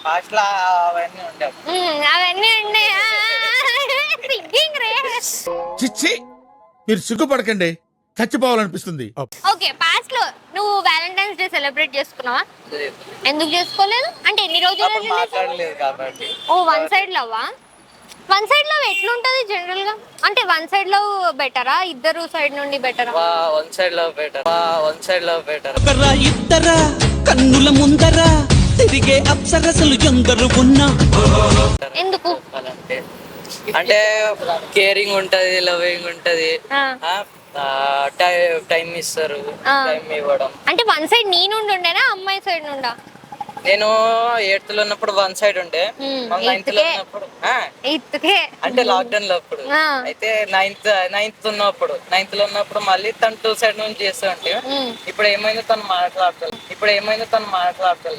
Fast లా అవన్నీ ఉండవు. అవన్నీ ఉన్నాయా? సిగ్గింగ్ రే. చిచ్చి మీరు సిగ్గుపడకండి, చచ్చిపోవాలనిపిస్తుంది. ఓకే, పాస్ట్ లో నువ్వు వ్యాలంటైన్స్ డే సెలబ్రేట్ చేసుకున్నావా? ఎందుకు చేసుకోలేదు? అంటే ఎన్ని రోజులు అప్పుడు మాట్లాడలేదు కాబట్టి. ఓ వన్ సైడ్ లవ్వా? వన్ సైడ్ లవ్ ఎట్లుంటది జనరల్ గా? అంటే వన్ సైడ్ లవ్ బెటరా, ఇద్దరు సైడ్ నుండి బెటరా? One side love better. One side love better. ఇద్దరా కన్నుల ముందరా తిరిగే అప్సరసలు ఎందరు ఉన్నా. ఎందుకు? అంటే కేరింగ్ ఉంటది, లవింగ్ ఉంటది, టైం ఇస్తారు, టైం ఇవ్వడం. అంటే వన్ సైడ్ నీ నుండి ఉండేనా అమ్మాయి సైడ్ నుండా? నేను 8th లో ఉన్నప్పుడు వన్ సైడ్ ఉండే, 9th లో ఉన్నప్పుడు అంటే లాక్డౌన్ లో అప్పుడు, అయితే నైన్త్ లో ఉన్నప్పుడు మళ్ళీ తను 2 సైడ్ నుంచి చేస్తా ఉంటే ఇప్పుడు ఏమైందో తను మాట్లాడతాను.